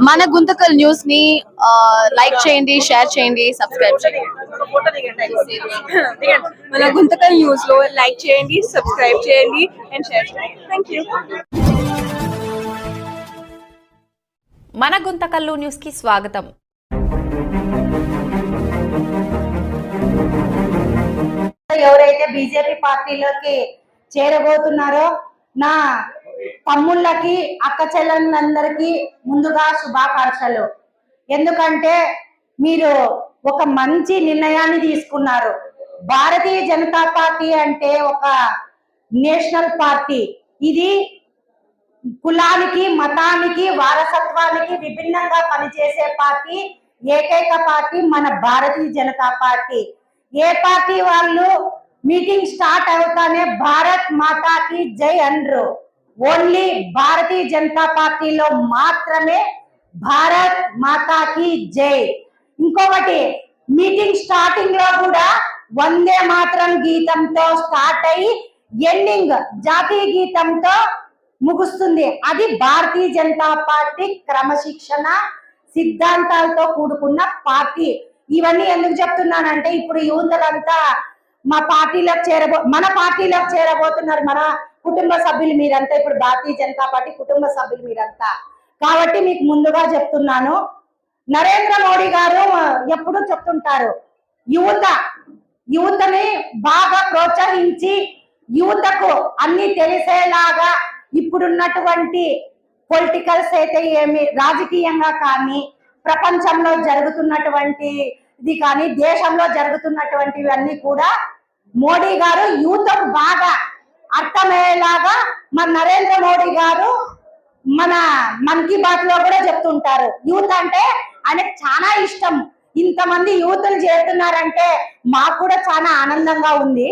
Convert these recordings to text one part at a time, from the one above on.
మన గుంతకల్ న్యూస్ ని లైక్ చేయండి, షేర్ చేయండి, సబ్స్క్రైబ్ చేయండి. మన గుంతకల్ న్యూస్ లో లైక్ చేయండి, సబ్స్క్రైబ్ చేయండి అండ్ షేర్ చేయండి. థాంక్యూ. మన గుంతకల్లు న్యూస్ కి స్వాగతం. ఎవరైతే బీజేపీ పార్టీలోకి చేరబోతున్నారో నా తమ్ముళ్ళకి, అక్క చెల్లెళ్ళందరికీ ముందుగా శుభాకాంక్షలు. ఎందుకంటే మీరు ఒక మంచి నిర్ణయాన్ని తీసుకున్నారు. భారతీయ జనతా పార్టీ అంటే ఒక నేషనల్ పార్టీ. ఇది కులానికి, మతానికి, వారసత్వానికి విభిన్నంగా పనిచేసే పార్టీ. ఏకైక పార్టీ మన భారతీయ జనతా పార్టీ. ఏ పార్టీ వాళ్ళు మీటింగ్ స్టార్ట్ అవుతానే భారత్ మాతాకి జై అనరు. ఓన్లీ భారతీయ జనతా పార్టీలో మాత్రమే భారత్ మాతాకి జై. ఇంకొకటి, మీటింగ్ స్టార్టింగ్ లో కూడా వందే మాత్రం గీతంతో స్టార్ట్ అయ్యి ఎండింగ్ జాతీయ గీతంతో ముగుస్తుంది. అది భారతీయ జనతా పార్టీ క్రమశిక్షణ సిద్ధాంతాలతో కూడుకున్న పార్టీ. ఇవన్నీ ఎందుకు చెప్తున్నానంటే, ఇప్పుడు యువతలంతా మన పార్టీలోకి చేరబోతున్నారు. మన కుటుంబ సభ్యులు మీరంతా, ఇప్పుడు భారతీయ జనతా పార్టీ కుటుంబ సభ్యులు మీరంతా. కాబట్టి మీకు ముందుగా చెప్తున్నాను, నరేంద్ర మోడీ గారు ఎప్పుడు చెప్తుంటారు, యువతని బాగా ప్రోత్సహించి యువతకు అన్ని తెలిసేలాగా ఇప్పుడున్నటువంటి పొలిటికల్స్ అయితే ఏమి, రాజకీయంగా కానీ, ప్రపంచంలో జరుగుతున్నటువంటి ఇది కానీ, దేశంలో జరుగుతున్నటువంటివన్నీ కూడా మోడీ గారు యూత్కు బాగా అర్థమయ్యేలాగా మన నరేంద్ర మోడీ గారు మన్ కీ బాత్ లో కూడా చెప్తుంటారు. యూత్ అంటే ఆయనకు చాలా ఇష్టం. ఇంతమంది యూతులు చేరుతున్నారంటే మాకు కూడా చాలా ఆనందంగా ఉంది.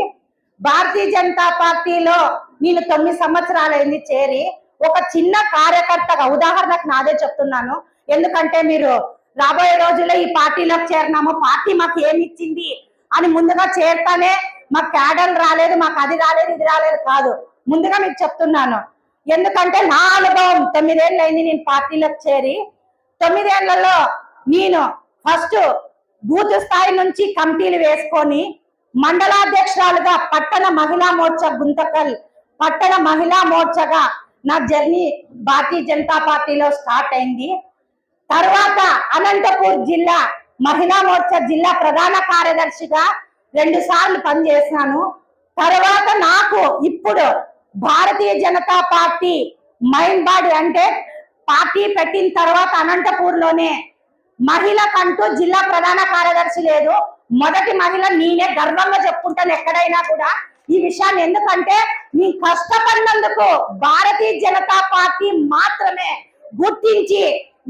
భారతీయ జనతా పార్టీలో నేను 9 సంవత్సరాలైంది చేరి. ఒక చిన్న కార్యకర్తగా, ఉదాహరణకు నాదే చెప్తున్నాను, ఎందుకంటే మీరు రాబోయే రోజుల్లో ఈ పార్టీలోకి చేరినాము, పార్టీ మాకు ఏమి ఇచ్చింది అని ముందుగా చేరుతానే మాకు క్యాడర్లు రాలేదు, మాకు అది రాలేదు, ఇది రాలేదు కాదు. ముందుగా మీకు చెప్తున్నాను, ఎందుకంటే నా అనుభవం 9 ఏళ్ళు అయింది నేను పార్టీలోకి చేరి. 9 ఏళ్లలో నేను ఫస్ట్ బూత్ స్థాయి నుంచి కమిటీలు వేసుకొని మండలాధ్యక్షురాలుగా పట్టణ మహిళా మోర్చా, గుంతకల్ పట్టణ మహిళా మోర్చాగా నా జర్నీ భారతీయ జనతా పార్టీలో స్టార్ట్ అయింది. తర్వాత అనంతపూర్ జిల్లా మహిళా మోర్చా జిల్లా ప్రధాన కార్యదర్శిగా 2 సార్లు పనిచేసినాను. తర్వాత నాకు ఇప్పుడు Bharatiya Janata party mind body అంటే పార్టీ పెట్టిన తర్వాత అనంతపూర్ లోనే మహిళకంటూ జిల్లా ప్రధాన కార్యదర్శి లేదు. మొదటి మహిళ నేనే, గర్వంగా చెప్పుకుంటాను ఎక్కడైనా కూడా ఈ విషయాన్ని. ఎందుకంటే నీ కష్టపడినందుకు భారతీయ జనతా పార్టీ మాత్రమే గుర్తించి,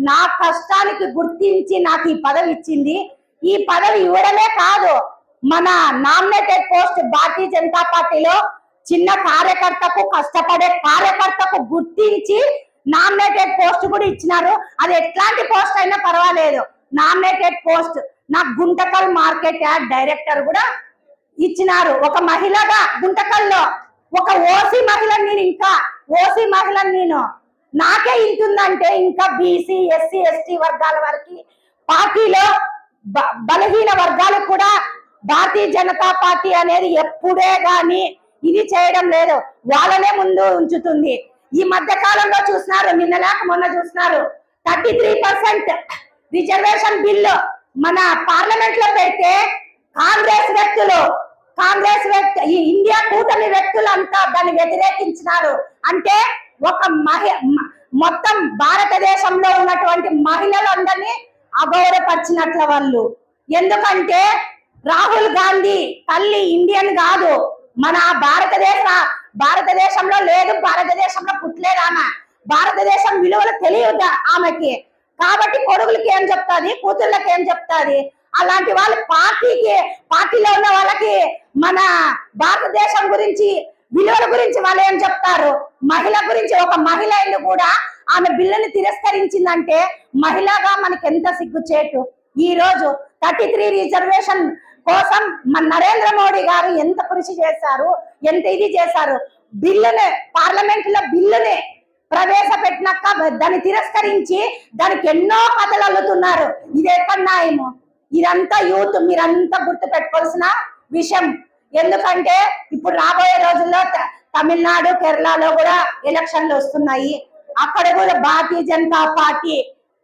నా కష్టానికి గుర్తించి నాకు ఈ పదవి ఇచ్చింది. ఈ పదవి ఇవ్వడమే కాదు, మన నామినేటెడ్ పోస్ట్ భారతీయ జనతా పార్టీలో చిన్న కార్యకర్తకు, కష్టపడే కార్యకర్తకు గుర్తించి నామినేటెడ్ పోస్ట్ కూడా ఇచ్చినారు. అది ఎట్లాంటి పోస్ట్ అయినా పర్వాలేదు, నామినేటెడ్ పోస్ట్. నాకు గుంతకల్ మార్కెట్ యార్డ్ డైరెక్టర్ కూడా ఇచ్చినారు. ఒక మహిళగా గుంతకల్లో ఒక ఓసీ మహిళని నేను, ఇంకా ఓసీ మహిళని నేను, నాకే ఇంటుందంటే ఇంకా బీసీ, ఎస్సీ, ఎస్టీ వర్గాల వరకు పార్టీలో బలహీన వర్గాలకు కూడా భారతీయ జనతా పార్టీ అనేది ఎప్పుడే గాని ఇది చేయడం లేదు, వాళ్ళనే ముందు ఉంచుతుంది. ఈ మధ్య కాలంలో చూసినారు, నిన్న లేక మొన్న చూసినారు, 33% రిజర్వేషన్ బిల్లు మన పార్లమెంట్ లో పెడితే కాంగ్రెస్ ఈ ఇండియా కూటమి వ్యక్తులంతా దాన్ని వ్యతిరేకించినారు. అంటే ఒక మొత్తం భారతదేశంలో ఉన్నటువంటి మహిళలందరినీ అగౌరవపరిచినట్ల వాళ్ళు. ఎందుకంటే రాహుల్ గాంధీ తల్లి ఇండియన్ కాదు, మన భారతదేశంలో లేదు, భారతదేశంలో పుట్టలేదు ఆమె. భారతదేశం విలువలు తెలియదు ఆమెకి. కాబట్టి కొడుకులకి ఏం చెప్తాది, కూతుళ్ళకి ఏం చెప్తాది? అలాంటి వాళ్ళు పార్టీలో ఉన్న వాళ్ళకి మన భారతదేశం గురించి, విలువల గురించి వాళ్ళు ఏం చెప్తారు? మహిళ గురించి, ఒక మహిళ కూడా ఆమె బిల్లుని తిరస్కరించిందంటే మహిళగా మనకి ఎంత సిగ్గుచేటు. ఈ రోజు 33 రిజర్వేషన్ కోసం మన నరేంద్ర మోడీ గారు ఎంత కృషి చేశారు, ఎంత ఇది చేశారు. బిల్లుని పార్లమెంట్ లో బిల్లుని ప్రవేశపెట్టినాక దాన్ని తిరస్కరించి దానికి ఎన్నో కథలు అల్లుతున్నారు. ఇది ఎక్కడ న్యాయము? ఇదంతా యూత్ మీరంతా గుర్తు పెట్టుకోవాల్సిన విషయం. ఎందుకంటే ఇప్పుడు రాబోయే రోజుల్లో తమిళనాడు, కేరళలో కూడా ఎలక్షన్లు వస్తున్నాయి. అక్కడ కూడా భారతీయ జనతా పార్టీ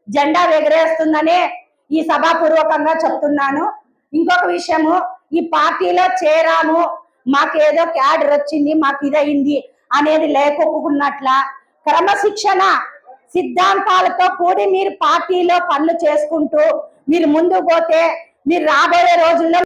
జెండా ఎగరేస్తుందనే ఈ సభాపూర్వకంగా చెప్తున్నాను. ఇంకొక విషయము, ఈ పార్టీలో చేరాము, మాకేదో క్యాడర్ వచ్చింది, మాకు ఇదయింది అనేది లేకపోకున్నట్ల క్రమశిక్షణ సిద్ధాంతాలతో కూడి మీరు పార్టీలో పనులు చేసుకుంటూ మీరు ముందుకు పోతే మీరు రాబోయే రోజుల్లో